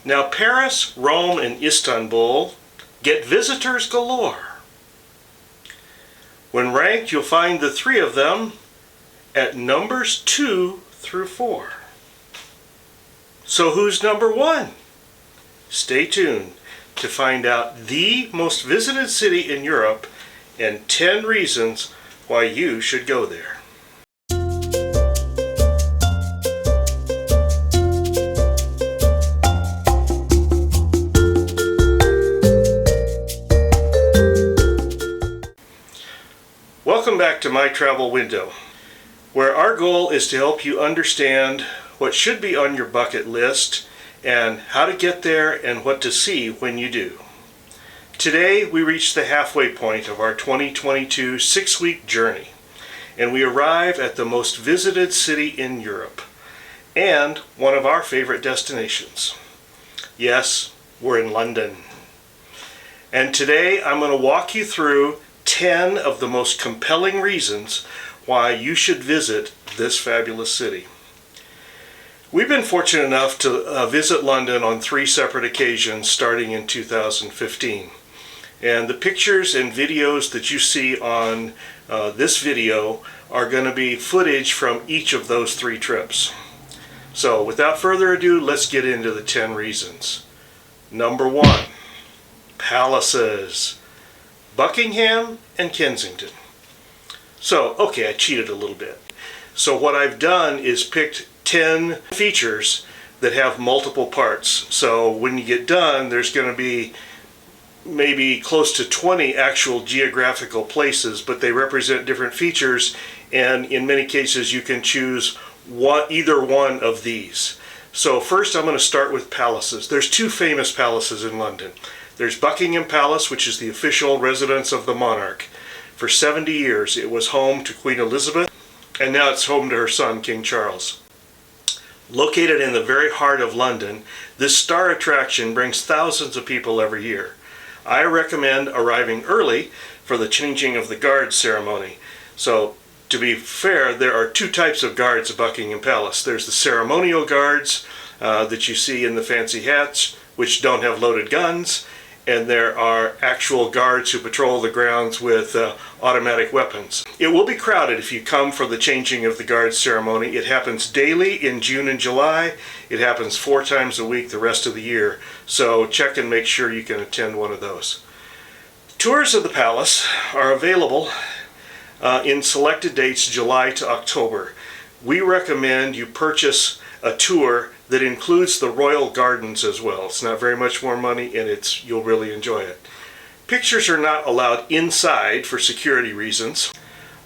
Now Paris, Rome, and Istanbul get visitors galore. When ranked, you'll find the three of them at numbers 2 through 4. So who's number 1? Stay tuned to find out the most visited city in Europe and 10 reasons why you should go there. Welcome back to My Travel Window, where our goal is to help you understand what should be on your bucket list and how to get there and what to see when you do. Today we reach the halfway point of our 2022 6-week journey, and we arrive at the most visited city in Europe and one of our favorite destinations. Yes, we're in London. And today I'm going to walk you through 10 of the most compelling reasons why you should visit this fabulous city. We've been fortunate enough to visit London on 3 separate occasions starting in 2015. And the pictures and videos that you see on this video are going to be footage from each of those 3 trips. So without further ado, let's get into the 10 reasons. Number 1, palaces. Buckingham and Kensington. So, okay, I cheated a little bit. So what I've done is picked 10 features that have multiple parts. So when you get done, there's going to be maybe close to 20 actual geographical places, but they represent different features, and in many cases you can choose either one of these. So first I'm going to start with palaces. There's 2 famous palaces in London. There's Buckingham Palace, which is the official residence of the monarch. For 70 years it was home to Queen Elizabeth, and now it's home to her son, King Charles. Located in the very heart of London, this star attraction brings thousands of people every year. I recommend arriving early for the changing of the guard ceremony. So, to be fair, there are 2 types of guards at Buckingham Palace. There's the ceremonial guards that you see in the fancy hats, which don't have loaded guns, and there are actual guards who patrol the grounds with automatic weapons. It will be crowded if you come for the changing of the guard ceremony. It happens daily in June and July. It happens 4 times a week the rest of the year, so check and make sure you can attend one of those. Tours of the palace are available in selected dates, July to October. We recommend you purchase a tour that includes the royal gardens as well. It's not very much more money, and you'll really enjoy it. Pictures are not allowed inside for security reasons.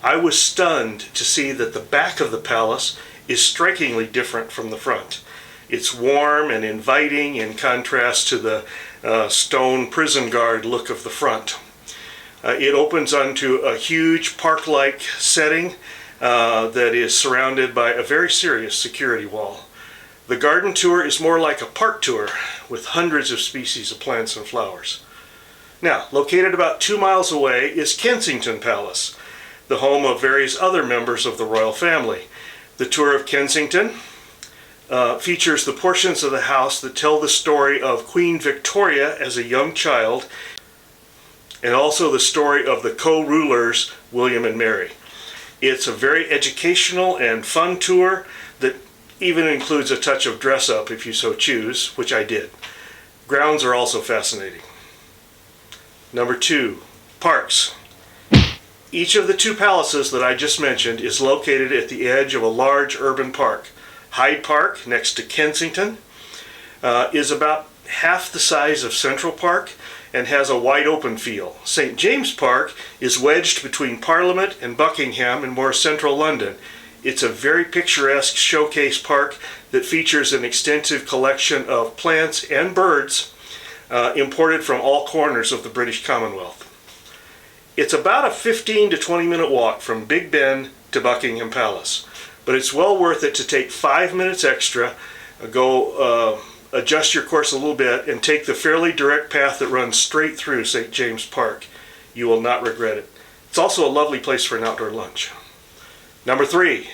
I was stunned to see that the back of the palace is strikingly different from the front. It's warm and inviting in contrast to the stone prison guard look of the front. It opens onto a huge park-like setting that is surrounded by a very serious security wall. The garden tour is more like a park tour with hundreds of species of plants and flowers. Now, located about 2 miles away is Kensington Palace, the home of various other members of the royal family. The tour of Kensington features the portions of the house that tell the story of Queen Victoria as a young child, and also the story of the co-rulers William and Mary. It's a very educational and fun tour that even includes a touch of dress-up if you so choose, which I did. Grounds are also fascinating. Number 2, parks. Each of the 2 palaces that I just mentioned is located at the edge of a large urban park. Hyde Park, next to Kensington, is about half the size of Central Park and has a wide open feel. St. James Park is wedged between Parliament and Buckingham in more central London. It's a very picturesque showcase park that features an extensive collection of plants and birds imported from all corners of the British Commonwealth. It's about a 15 to 20 minute walk from Big Ben to Buckingham Palace, but it's well worth it to take 5 minutes extra, go adjust your course a little bit, and take the fairly direct path that runs straight through St. James Park. You will not regret it. It's also a lovely place for an outdoor lunch. Number 3,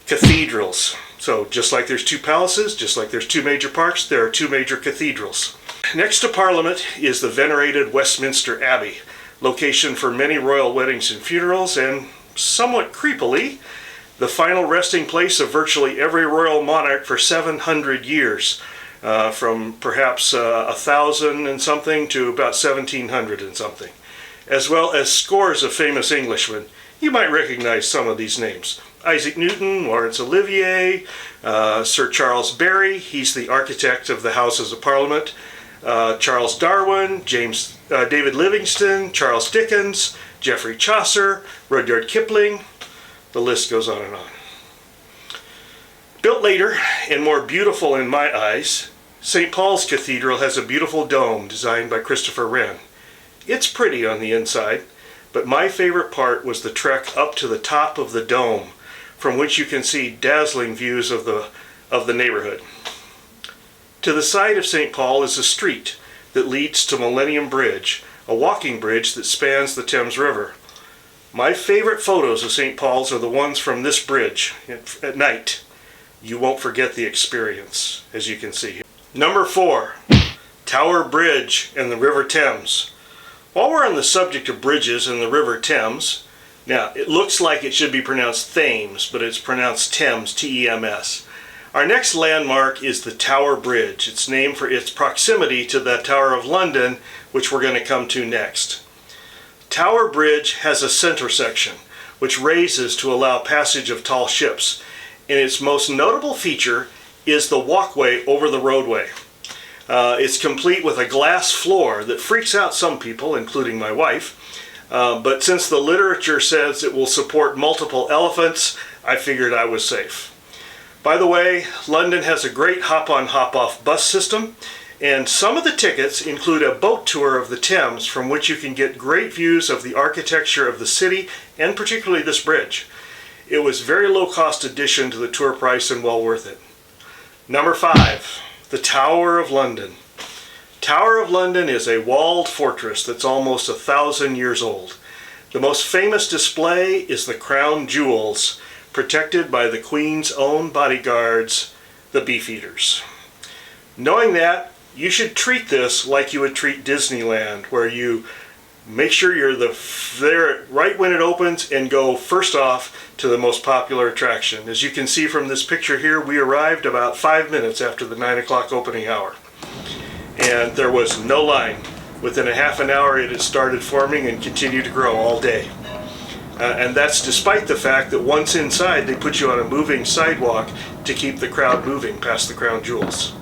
cathedrals. So just like there's two palaces, just like there's two major parks, there are two major cathedrals. Next to Parliament is the venerated Westminster Abbey, location for many royal weddings and funerals, and somewhat creepily, the final resting place of virtually every royal monarch for 700 years, from perhaps 1,000 and something to about 1,700 and something, as well as scores of famous Englishmen. You might recognize some of these names. Isaac Newton, Laurence Olivier, Sir Charles Barry, he's the architect of the Houses of Parliament, Charles Darwin, David Livingstone, Charles Dickens, Geoffrey Chaucer, Rudyard Kipling, the list goes on and on. Built later and more beautiful in my eyes, St. Paul's Cathedral has a beautiful dome designed by Christopher Wren. It's pretty on the inside, but my favorite part was the trek up to the top of the dome, from which you can see dazzling views of the neighborhood. To the side of St. Paul is a street that leads to Millennium Bridge, a walking bridge that spans the Thames River. My favorite photos of St. Paul's are the ones from this bridge at night. You won't forget the experience, as you can see here. Number 4, Tower Bridge and the River Thames. While we're on the subject of bridges and the River Thames, now it looks like it should be pronounced Thames, but it's pronounced Thames, T-E-M-S. Our next landmark is the Tower Bridge. It's named for its proximity to the Tower of London, which we're going to come to next. Tower Bridge has a center section, which raises to allow passage of tall ships, and its most notable feature is the walkway over the roadway. It's complete with a glass floor that freaks out some people, including my wife, but since the literature says it will support multiple elephants, I figured I was safe. By the way, London has a great hop-on hop-off bus system, and some of the tickets include a boat tour of the Thames from which you can get great views of the architecture of the city and particularly this bridge. It was a very low-cost addition to the tour price and well worth it. Number 5, the Tower of London. Tower of London is a walled fortress that's almost 1,000 years old. The most famous display is the crown jewels, protected by the Queen's own bodyguards, the Beefeaters. Knowing that, you should treat this like you would treat Disneyland, where you make sure you're there right when it opens and go first off to the most popular attraction. As you can see from this picture here, we arrived about 5 minutes after the 9 o'clock opening hour. And there was no line. Within a half an hour it had started forming and continued to grow all day. And that's despite the fact that once inside they put you on a moving sidewalk to keep the crowd moving past the crown jewels.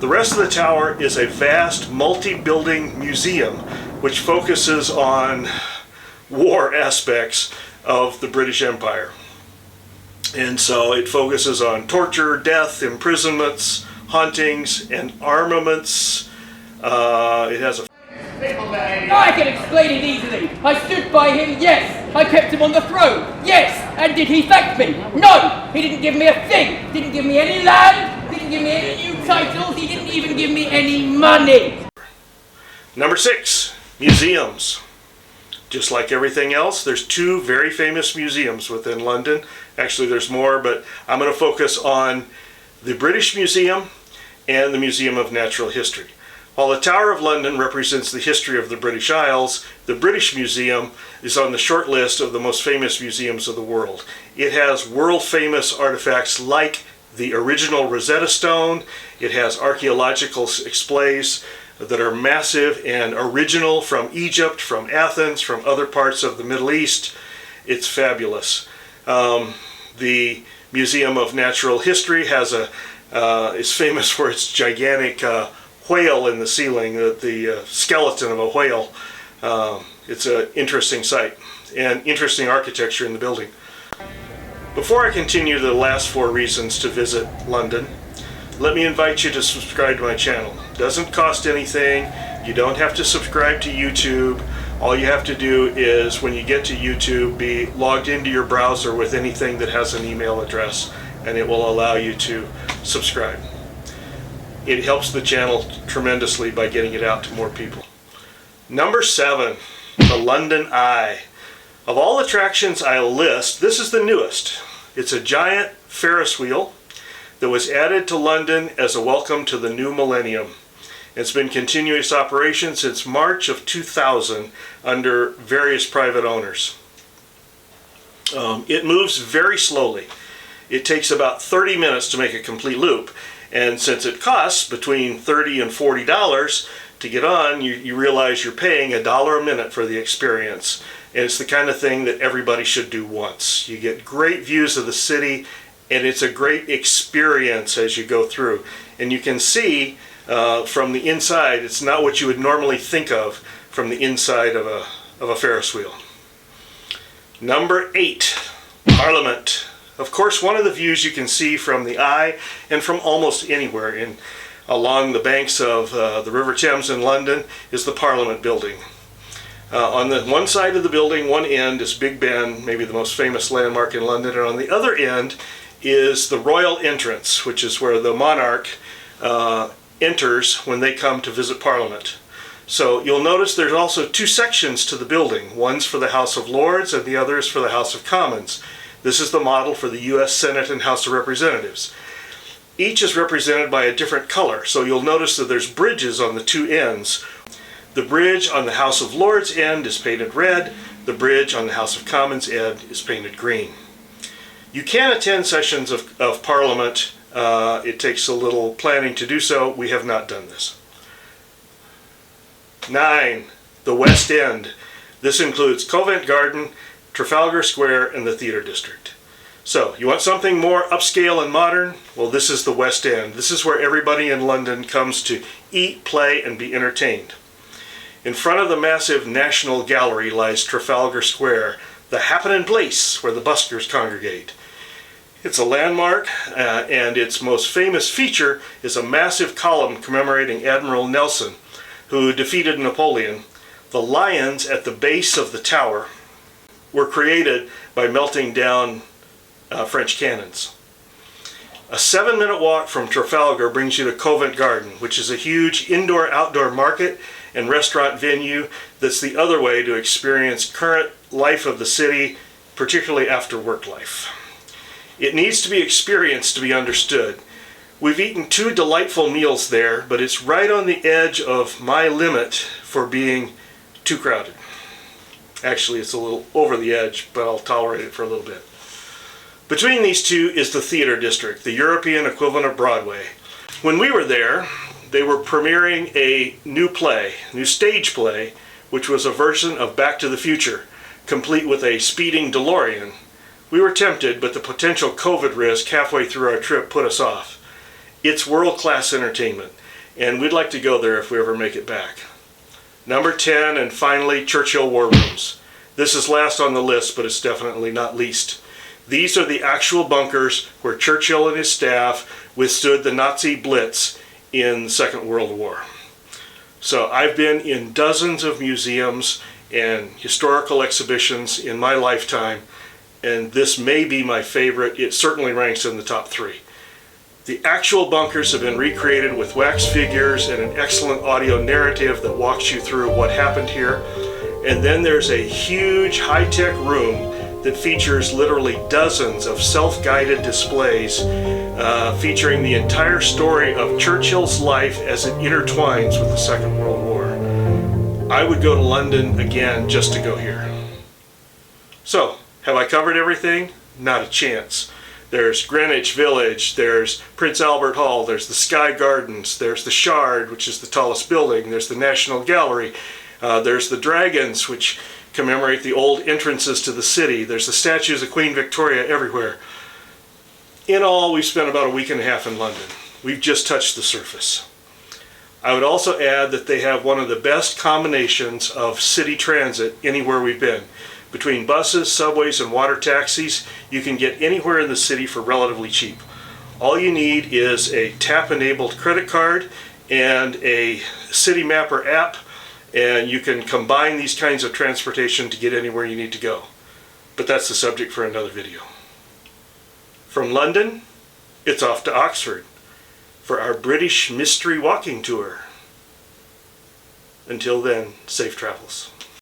The rest of the tower is a vast multi-building museum which focuses on war aspects of the British Empire. And so it focuses on torture, death, imprisonments, hauntings, and armaments. It has a... I can explain it easily. I stood by him, yes. I kept him on the throne, yes. And did he thank me? No. He didn't give me a thing. Didn't give me any land. Didn't give me any new titles. He didn't even give me any money. Number 6, museums. Just like everything else, there's 2 very famous museums within London. Actually, there's more, but I'm going to focus on the British Museum and the Museum of Natural History. While the Tower of London represents the history of the British Isles, the British Museum is on the short list of the most famous museums of the world. It has world-famous artifacts like the original Rosetta Stone. It has archaeological displays that are massive and original from Egypt, from Athens, from other parts of the Middle East. It's fabulous. The Museum of Natural History is famous for its gigantic whale in the ceiling, the skeleton of a whale. It's an interesting sight and interesting architecture in the building. Before I continue to the last 4 reasons to visit London, let me invite you to subscribe to my channel. It doesn't cost anything. You don't have to subscribe to YouTube. All you have to do is, when you get to YouTube, be logged into your browser with anything that has an email address, and it will allow you to subscribe. It helps the channel tremendously by getting it out to more people. Number 7, the London Eye. Of all attractions I list, this is the newest. It's a giant Ferris wheel that was added to London as a welcome to the new millennium. It's been continuous operation since March of 2000 under various private owners. It moves very slowly. It takes about 30 minutes to make a complete loop. And since it costs between $30 and $40 to get on, you realize you're paying $1 a minute for the experience. And it's the kind of thing that everybody should do once. You get great views of the city, and it's a great experience as you go through. And you can see from the inside, it's not what you would normally think of from the inside of a Ferris wheel. Number 8, Parliament. Of course, one of the views you can see from the eye and from almost anywhere along the banks of the River Thames in London is the Parliament building. On the one side of the building, one end is Big Ben, maybe the most famous landmark in London, and on the other end is the Royal Entrance, which is where the monarch enters when they come to visit Parliament. So you'll notice there's also 2 sections to the building. One's for the House of Lords and the other is for the House of Commons. This is the model for the US Senate and House of Representatives. Each is represented by a different color, so you'll notice that there's bridges on the 2 ends. The bridge on the House of Lords end is painted red. The bridge on the House of Commons end is painted green. You can attend sessions of Parliament. It takes a little planning to do so. We have not done this. 9, the West End. This includes Covent Garden, Trafalgar Square, and the Theatre District. So, you want something more upscale and modern? Well, this is the West End. This is where everybody in London comes to eat, play, and be entertained. In front of the massive National Gallery lies Trafalgar Square, the happening place where the buskers congregate. It's a landmark, and its most famous feature is a massive column commemorating Admiral Nelson, who defeated Napoleon. The lions at the base of the tower were created by melting down French cannons. A 7-minute walk from Trafalgar brings you to Covent Garden, which is a huge indoor-outdoor market and restaurant venue that's the other way to experience current life of the city, particularly after work life. It needs to be experienced to be understood. We've eaten 2 delightful meals there, but it's right on the edge of my limit for being too crowded. Actually, it's a little over the edge, but I'll tolerate it for a little bit. Between these 2 is the Theatre District, the European equivalent of Broadway. When we were there, they were premiering a new stage play, which was a version of Back to the Future, complete with a speeding DeLorean. We were tempted, but the potential COVID risk halfway through our trip put us off. It's world-class entertainment, and we'd like to go there if we ever make it back. Number 10, and finally, Churchill War Rooms. This is last on the list, but it's definitely not least. These are the actual bunkers where Churchill and his staff withstood the Nazi Blitz in the Second World War. So I've been in dozens of museums and historical exhibitions in my lifetime, and this may be my favorite. It certainly ranks in the top 3. The actual bunkers have been recreated with wax figures and an excellent audio narrative that walks you through what happened here. And then there's a huge high-tech room that features literally dozens of self-guided displays featuring the entire story of Churchill's life as it intertwines with the Second World War. I would go to London again just to go here. So, have I covered everything? Not a chance. There's Greenwich Village, there's Prince Albert Hall, there's the Sky Gardens, there's the Shard, which is the tallest building, there's the National Gallery, there's the Dragons, which commemorate the old entrances to the city, there's the statues of Queen Victoria everywhere. In all, we've spent about a week and a half in London. We've just touched the surface. I would also add that they have one of the best combinations of city transit anywhere we've been. Between buses, subways, and water taxis, you can get anywhere in the city for relatively cheap. All you need is a tap-enabled credit card and a City Mapper app, and you can combine these kinds of transportation to get anywhere you need to go. But that's the subject for another video. From London, it's off to Oxford for our British mystery walking tour. Until then, safe travels.